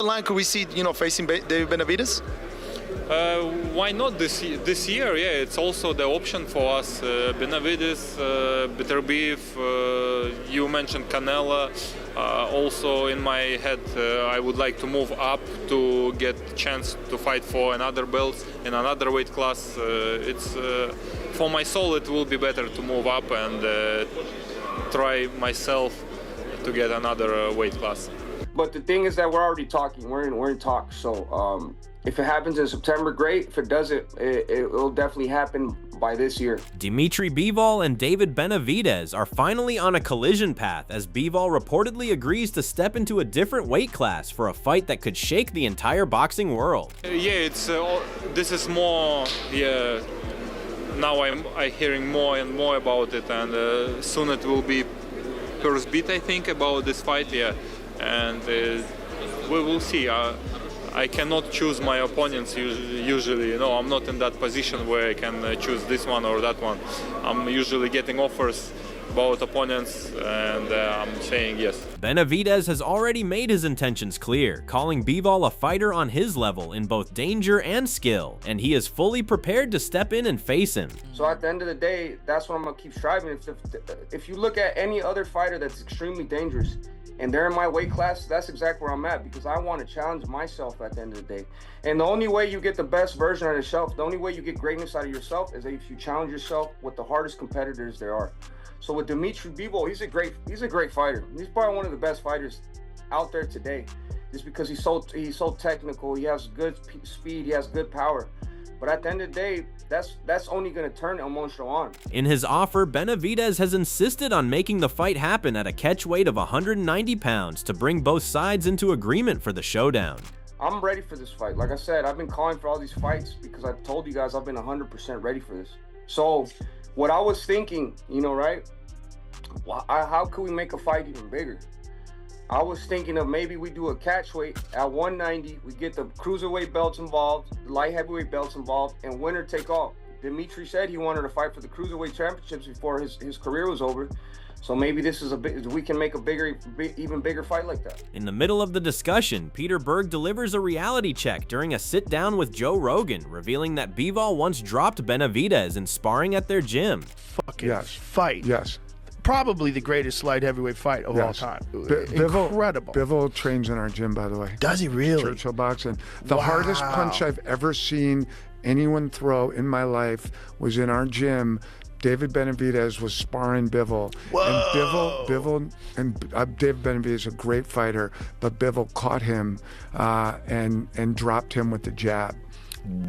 line could we see, facing David Benavidez? Why not this year? Yeah, it's also the option for us. Benavidez, Beterbiev, you mentioned Canela. Also in my head, I would like to move up to get a chance to fight for another belt in another weight class. It's for my soul, it will be better to move up and try myself to get another weight class. But the thing is that we're already talking. We're in talks. So if it happens in September, great. If it doesn't, it'll definitely happen by this year. Dmitry Bivol and David Benavidez are finally on a collision path as Bivol reportedly agrees to step into a different weight class for a fight that could shake the entire boxing world. Yeah, it's this is more. Yeah, now I'm hearing more and more about it, and soon it will be first beat, I think, about this fight. Yeah. And we will see. I cannot choose my opponents usually. I'm not in that position where I can choose this one or that one. I'm usually getting offers about opponents, and I'm saying yes. Benavidez has already made his intentions clear, calling Bivol a fighter on his level in both danger and skill, and he is fully prepared to step in and face him. So at the end of the day, that's what I'm gonna keep striving. If you look at any other fighter that's extremely dangerous, and they're in my weight class, that's exactly where I'm at, because I want to challenge myself at the end of the day. And the only way you get the best version of yourself, the only way you get greatness out of yourself is if you challenge yourself with the hardest competitors there are. So with Dmitry Bivol, he's a great fighter. He's probably one of the best fighters out there today, just because he's so technical. He has good speed, he has good power. But at the end of the day, that's only going to turn emotional on. In his offer, Benavidez has insisted on making the fight happen at a catch weight of 190 pounds to bring both sides into agreement for the showdown. I'm ready for this fight. Like I said, I've been calling for all these fights because I told you guys I've been 100% ready for this. So what I was thinking, right? How could we make a fight even bigger? I was thinking of maybe we do a catch weight at 190. We get the cruiserweight belts involved, the light heavyweight belts involved, and winner take all. Dmitry said he wanted to fight for the cruiserweight championships before his career was over. So maybe this is we can make a even bigger fight like that. In the middle of the discussion, Peter Berg delivers a reality check during a sit-down with Joe Rogan, revealing that Bivol once dropped Benavidez in sparring at their gym. Fucking fight. Yes. Probably the greatest light heavyweight fight of all time. Incredible. Bivol trains in our gym, by the way. Does he really? Churchill Boxing. The hardest punch I've ever seen anyone throw in my life was in our gym. David Benavidez was sparring Bivol. Whoa. And David Benavidez is a great fighter, but Bivol caught him and dropped him with the jab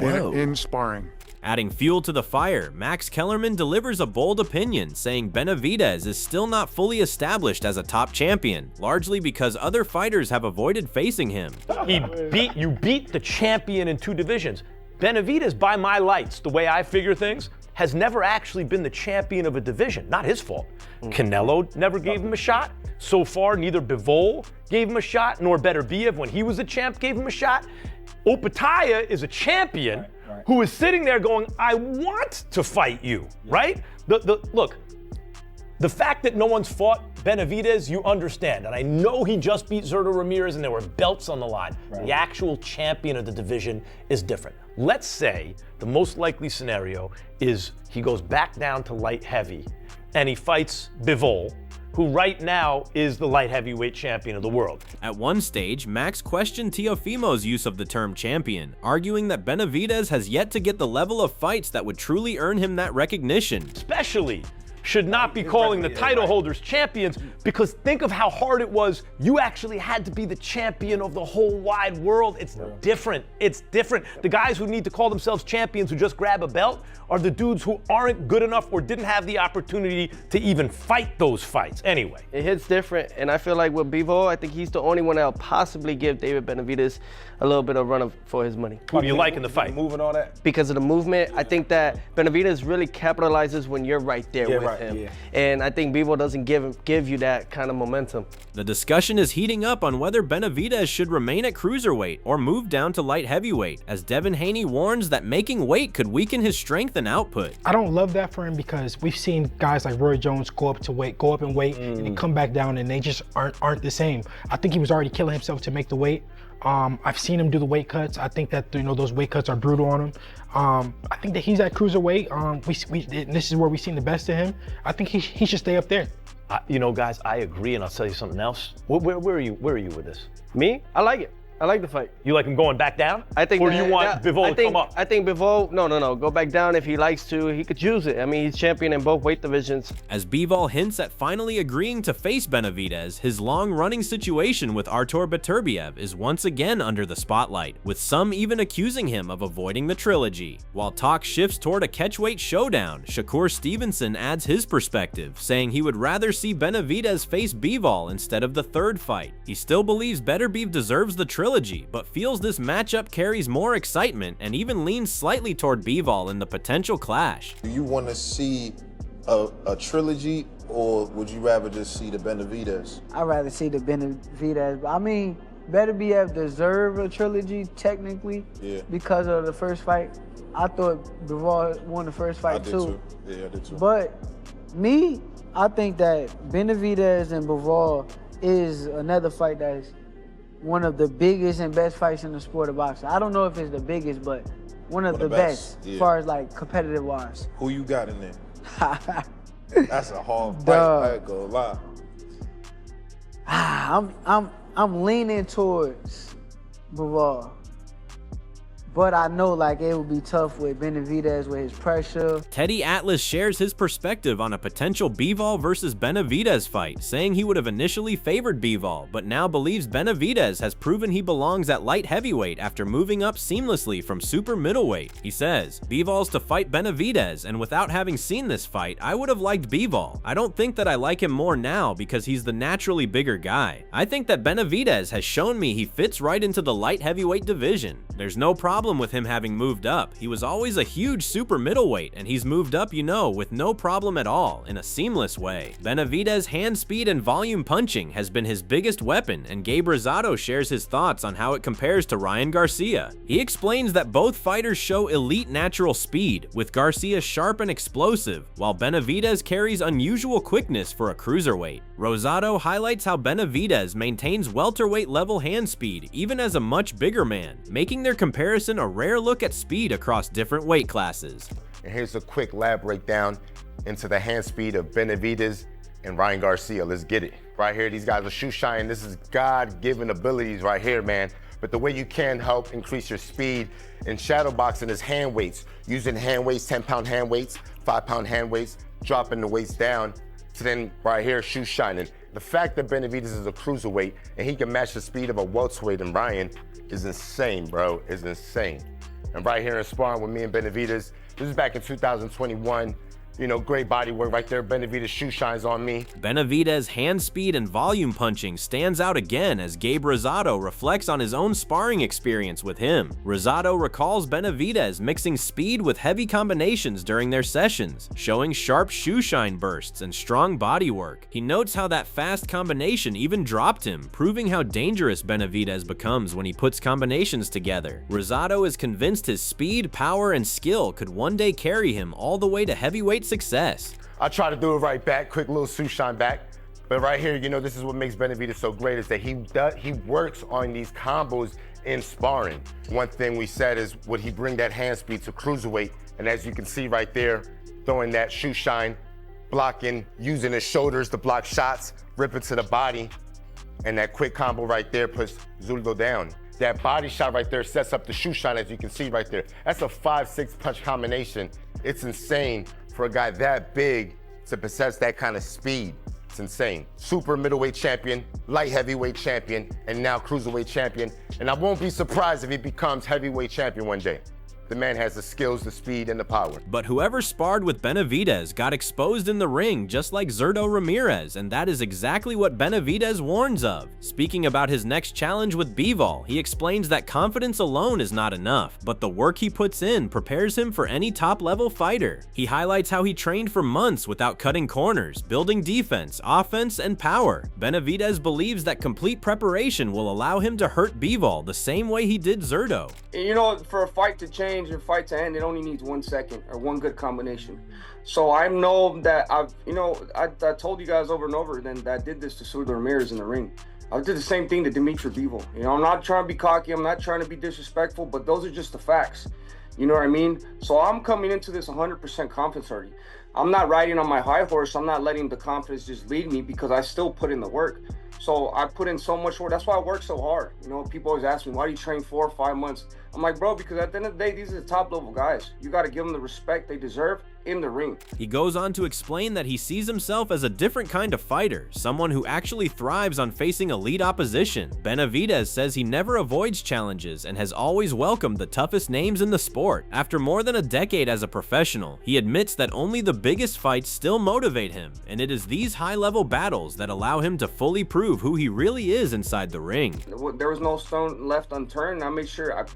in sparring. Adding fuel to the fire, Max Kellerman delivers a bold opinion, saying Benavidez is still not fully established as a top champion, largely because other fighters have avoided facing him. You beat the champion in 2 divisions. Benavidez, by my lights, the way I figure things, has never actually been the champion of a division. Not his fault. Canelo never gave him a shot. So far, neither Bivol gave him a shot, nor Beterbiev, when he was a champ, gave him a shot. Opetaya is a champion who is sitting there going, I want to fight you, right? Look, the fact that no one's fought Benavidez, you understand. And I know he just beat Zurdo Ramirez and there were belts on the line. Right. The actual champion of the division is different. Let's say the most likely scenario is he goes back down to light heavy and he fights Bivol, who right now is the light heavyweight champion of the world. At one stage, Max questioned Teofimo's use of the term champion, arguing that Benavidez has yet to get the level of fights that would truly earn him that recognition. Especially should not be calling the title holders champions, because think of how hard it was. You actually had to be the champion of the whole wide world. It's different. It's different. The guys who need to call themselves champions who just grab a belt are the dudes who aren't good enough or didn't have the opportunity to even fight those fights anyway. It hits different, and I feel like with Bivol, I think he's the only one that'll possibly give David Benavidez a little bit of run for his money. Who do you like in the fight? Move and all that? Because of the movement, I think that Benavidez really capitalizes when you're right there with him. Yeah. And I think Bivol doesn't give you that kind of momentum. The discussion is heating up on whether Benavidez should remain at cruiserweight or move down to light heavyweight, as Devin Haney warns that making weight could weaken his strength and output. I don't love that for him because we've seen guys like Roy Jones go up in weight, and then come back down, and they just aren't the same. I think he was already killing himself to make the weight, I've seen him do the weight cuts. I think that those weight cuts are brutal on him. I think that he's at cruiserweight. This is where we've seen the best of him. I think he should stay up there. Guys, I agree, and I'll tell you something else. Where are you with this? Me? I like it. I like the fight. You like him going back down? I think. Or do you want Bivol to come up? I think Bivol, no. Go back down if he likes to. He could use it. I mean, he's champion in both weight divisions. As Bivol hints at finally agreeing to face Benavidez, his long-running situation with Artur Beterbiev is once again under the spotlight, with some even accusing him of avoiding the trilogy. While talk shifts toward a catchweight showdown, Shakur Stevenson adds his perspective, saying he would rather see Benavidez face Bivol instead of the third fight. He still believes Beterbiev deserves the trilogy, but feels this matchup carries more excitement and even leans slightly toward Bivol in the potential clash. Do you want to see a trilogy, or would you rather just see the Benavidez? I'd rather see the Benavidez. I mean, Beterbiev deserved a trilogy technically because of the first fight. I thought Bivol won the first fight too. Yeah, I did too. But me, I think that Benavidez and Bivol is another fight that's one of the biggest and best fights in the sport of boxing. I don't know if it's the biggest, but one of the best as far as like competitive wise. Who you got in there? That's a hard fight. I ain't gonna lie. I'm leaning towards Bivol. But I know like it would be tough with Benavidez with his pressure. Teddy Atlas shares his perspective on a potential Bivol versus Benavidez fight, saying he would have initially favored Bivol, but now believes Benavidez has proven he belongs at light heavyweight after moving up seamlessly from super middleweight. He says, Bivol's to fight Benavidez, and without having seen this fight, I would have liked Bivol. I don't think that I like him more now because he's the naturally bigger guy. I think that Benavidez has shown me he fits right into the light heavyweight division. There's no problem with him having moved up. He was always a huge super middleweight, and he's moved up, with no problem at all, in a seamless way. Benavidez' hand speed and volume punching has been his biggest weapon, and Gabe Rosado shares his thoughts on how it compares to Ryan Garcia. He explains that both fighters show elite natural speed, with Garcia sharp and explosive, while Benavidez carries unusual quickness for a cruiserweight. Rosado highlights how Benavidez maintains welterweight level hand speed even as a much bigger man, making their comparison a rare look at speed across different weight classes. And here's a quick lab breakdown into the hand speed of Benavidez and Ryan Garcia. Let's get it. Right here, these guys are shoe shine. This is God-given abilities right here, man. But the way you can help increase your speed in shadow boxing is hand weights. Using hand weights, 10-pound hand weights, 5-pound hand weights, dropping the weights down to then right here, shoe shining. The fact that Benavidez is a cruiserweight and he can match the speed of a welterweight in Ryan is insane, bro, is insane. And right here in sparring with me and Benavidez, this is back in 2021. Great body work right there. Benavidez shoe shines on me. Benavidez' hand speed and volume punching stands out again as Gabe Rosado reflects on his own sparring experience with him. Rosado recalls Benavidez mixing speed with heavy combinations during their sessions, showing sharp shoe shine bursts and strong body work. He notes how that fast combination even dropped him, proving how dangerous Benavidez becomes when he puts combinations together. Rosado is convinced his speed, power, and skill could one day carry him all the way to heavyweight success. I try to do it right back, quick little shoe shine back. But right here, this is what makes Benavidez so great is that he works on these combos in sparring. One thing we said is, would he bring that hand speed to cruiserweight? And as you can see right there, throwing that shoe shine, blocking, using his shoulders to block shots, ripping to the body. And that quick combo right there puts Zurdo down. That body shot right there sets up the shoe shine, as you can see right there. That's a 5-6 punch combination. It's insane for a guy that big to possess that kind of speed. It's insane. Super middleweight champion, light heavyweight champion, and now cruiserweight champion. And I won't be surprised if he becomes heavyweight champion one day. The man has the skills, the speed, and the power. But whoever sparred with Benavidez got exposed in the ring just like Zurdo Ramirez, and that is exactly what Benavidez warns of. Speaking about his next challenge with Bivol, he explains that confidence alone is not enough, but the work he puts in prepares him for any top-level fighter. He highlights how he trained for months without cutting corners, building defense, offense, and power. Benavidez believes that complete preparation will allow him to hurt Bivol the same way he did Zurdo. For a fight to change, your fight to end, it only needs 1 second or one good combination. So I know that I told you guys over and over then that I did this to Artur Ramirez in the ring. I did the same thing to Dmitry Bivol. You know, I'm not trying to be cocky, I'm not trying to be disrespectful, but those are just the facts. You know what I mean? So I'm coming into this 100% confidence already. I'm not riding on my high horse. I'm not letting the confidence just lead me because I still put in the work. So I put in so much work. That's why I work so hard. You know, people always ask me, why do you train 4 or 5 months? I'm like, bro, because at the end of the day, these are the top level guys. You got to give them the respect they deserve in the ring. He goes on to explain that he sees himself as a different kind of fighter, someone who actually thrives on facing elite opposition. Benavidez says he never avoids challenges and has always welcomed the toughest names in the sport. After more than a decade as a professional, he admits that only the biggest fights still motivate him, and it is these high-level battles that allow him to fully prove who he really is inside the ring. There was no stone left unturned. I made sure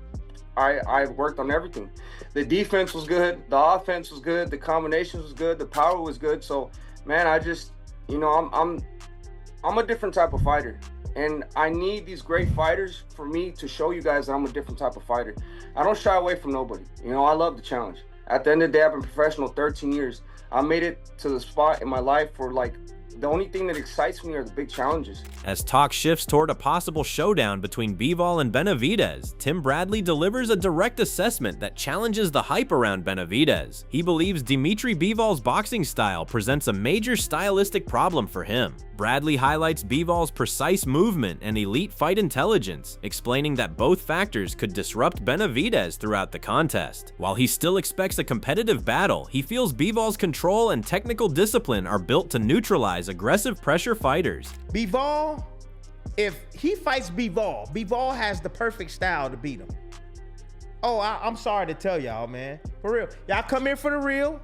I worked on everything. The defense was good, the offense was good, the combinations was good, the power was good. So, man, I just, you know, I'm a different type of fighter, and I need these great fighters for me to show you guys that I'm a different type of fighter. I don't shy away from nobody. You know, I love the challenge. At the end of the day, I've been professional 13 years. I made it to the spot in my life where, like, the only thing that excites me are the big challenges. As talk shifts toward a possible showdown between Bivol and Benavidez, Tim Bradley delivers a direct assessment that challenges the hype around Benavidez. He believes Dmitry Bivol's boxing style presents a major stylistic problem for him. Bradley highlights Bivol's precise movement and elite fight intelligence, explaining that both factors could disrupt Benavidez throughout the contest. While he still expects a competitive battle, he feels Bivol's control and technical discipline are built to neutralize aggressive pressure fighters. Bivol, if he fights Bivol has the perfect style to beat him. Oh, I'm sorry to tell y'all, man. For real. Y'all come here for the real.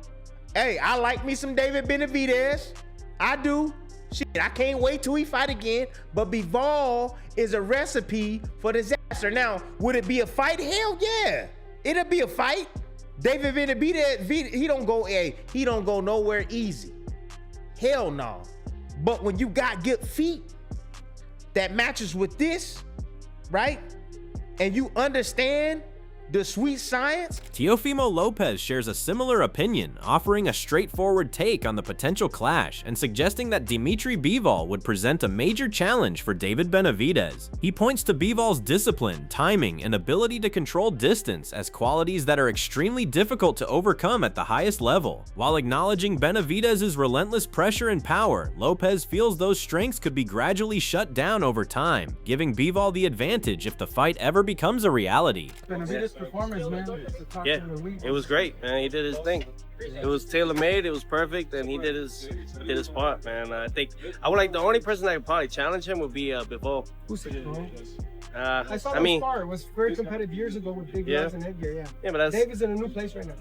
Hey, I like me some David Benavidez. I do. Shit, I can't wait till we fight again. But Bivol is a recipe for disaster. Now, would it be a fight? Hell yeah. It'll be a fight. David Benavidez, he don't go nowhere easy. Hell no. But when you got good feet that matches with this, right? And you understand the sweet science. Teofimo Lopez shares a similar opinion, offering a straightforward take on the potential clash and suggesting that Dmitry Bivol would present a major challenge for David Benavidez. He points to Bivol's discipline, timing, and ability to control distance as qualities that are extremely difficult to overcome at the highest level. While acknowledging Benavidez's relentless pressure and power, Lopez feels those strengths could be gradually shut down over time, giving Bivol the advantage if the fight ever becomes a reality. Performance, man. Yeah, it was great, man. He did his thing. It was tailor-made, it was perfect, and he did his part, man. I think the only person that could probably challenge him would be Bivol. Who's Bivol? I saw the spar. It was very competitive years ago with Big Ross and Edgar, yeah. Yeah, but David's in a new place right now.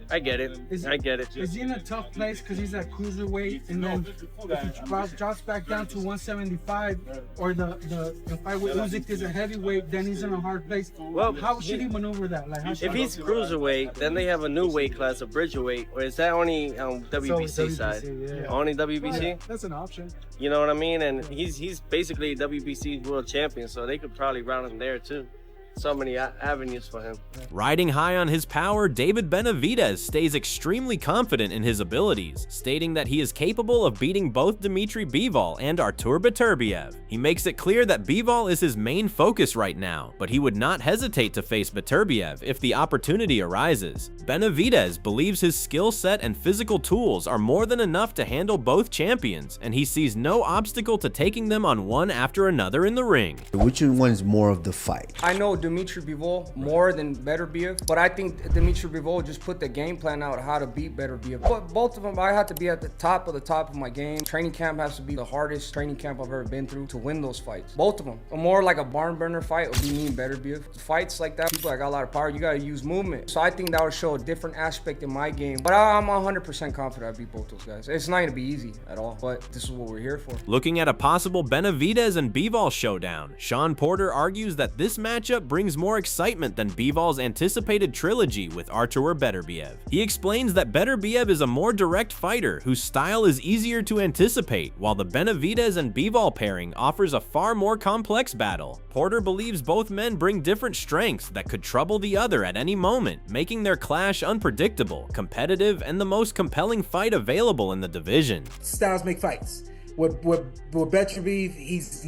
I get it. I get it. Is he in a tough place because he's at cruiserweight, and then if he drops back down to 175, or the fight with Usyk is a heavyweight, then he's in a hard place. Well, how should he maneuver that? Like, if he's cruiserweight, then they have a new weight class, a bridgerweight, or is that only WBC side? Yeah. Only WBC? Yeah, that's an option. You know what I mean? And he's basically WBC world champion, so they could probably round him there too. So many avenues for him. Riding high on his power, David Benavidez stays extremely confident in his abilities, stating that he is capable of beating both Dmitry Bivol and Artur Beterbiev. He makes it clear that Bivol is his main focus right now, but he would not hesitate to face Beterbiev if the opportunity arises. Benavidez believes his skill set and physical tools are more than enough to handle both champions, and he sees no obstacle to taking them on one after another in the ring. Which one is more of the fight? I know Dmitry Bivol more than Beterbiev, but I think Dmitry Bivol just put the game plan out how to beat Beterbiev. But both of them, I had to be at the top of my game. Training camp has to be the hardest training camp I've ever been through to win those fights. Both of them. A more like a barn burner fight would be me and Beterbiev. Fights like that, people that got a lot of power, you gotta use movement. So I think that would show a different aspect in my game. But I'm 100% confident I beat both those guys. It's not gonna be easy at all, but this is what we're here for. Looking at a possible Benavidez and Bivol showdown, Sean Porter argues that this matchup brings more excitement than Bivol's anticipated trilogy with Artur Beterbiev. He explains that Beterbiev is a more direct fighter whose style is easier to anticipate, while the Benavidez and Bivol pairing offers a far more complex battle. Porter believes both men bring different strengths that could trouble the other at any moment, making their clash unpredictable, competitive, and the most compelling fight available in the division. Styles make fights. with Beterbiev, he's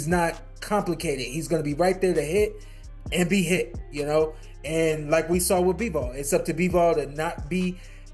not complicated. He's going to be right there to hit and be hit, you know. And like we saw with Bivol, it's up to Bivol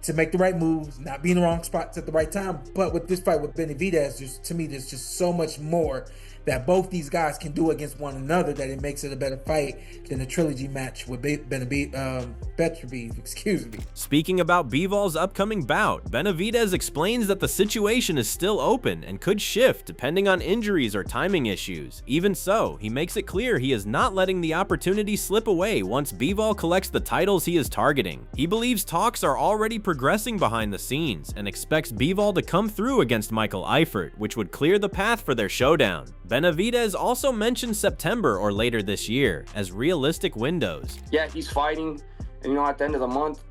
to make the right moves, not be in the wrong spots at the right time. But with this fight with Benavidez, to me, there's just so much more that both these guys can do against one another that it makes it a better fight than a trilogy match with Beterbiev. Excuse me. Speaking about Bivol's upcoming bout, Benavidez explains that the situation is still open and could shift depending on injuries or timing issues. Even so, he makes it clear he is not letting the opportunity slip away once Bivol collects the titles he is targeting. He believes talks are already progressing behind the scenes and expects Bivol to come through against Michael Eifert, which would clear the path for their showdown. Benavidez also mentioned September or later this year as realistic windows. Yeah, he's fighting, and at the end of the month,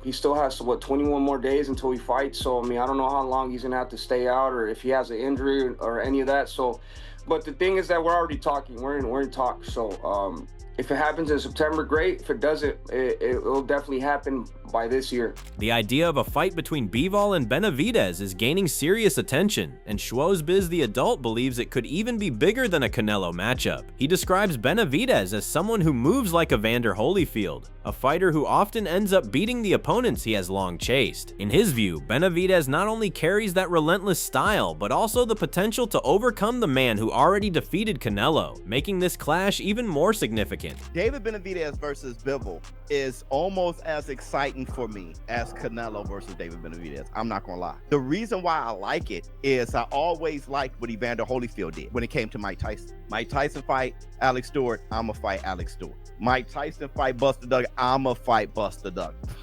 he still has 21 more days until he fights. So I mean, I don't know how long he's gonna have to stay out, or if he has an injury or any of that. So, but the thing is that we're already talking. We're in talks. So if it happens in September, great. If it doesn't, it'll definitely happen by this year. The idea of a fight between Bivol and Benavidez is gaining serious attention, and Schwozbiz the adult believes it could even be bigger than a Canelo matchup. He describes Benavidez as someone who moves like Evander Holyfield, a fighter who often ends up beating the opponents he has long chased. In his view, Benavidez not only carries that relentless style, but also the potential to overcome the man who already defeated Canelo, making this clash even more significant. David Benavidez versus Bivol is almost as exciting for me as Canelo versus David Benavidez. I'm not gonna lie. The reason why I like it is I always liked what Evander Holyfield did when it came to Mike Tyson. Mike Tyson fight Alex Stewart, I'ma fight Alex Stewart. Mike Tyson fight Buster Douglas, I'ma fight Buster Douglas.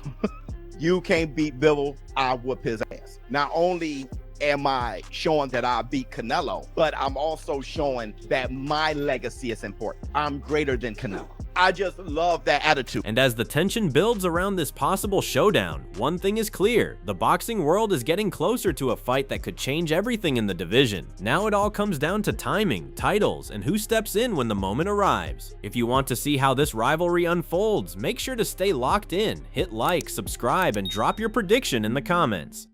You can't beat Bivol, I whoop his ass. Not only am I showing that I beat Canelo, but I'm also showing that my legacy is important. I'm greater than Canelo. I just love that attitude. And as the tension builds around this possible showdown, one thing is clear: the boxing world is getting closer to a fight that could change everything in the division. Now it all comes down to timing, titles, and who steps in when the moment arrives. If you want to see how this rivalry unfolds, make sure to stay locked in, hit like, subscribe, and drop your prediction in the comments.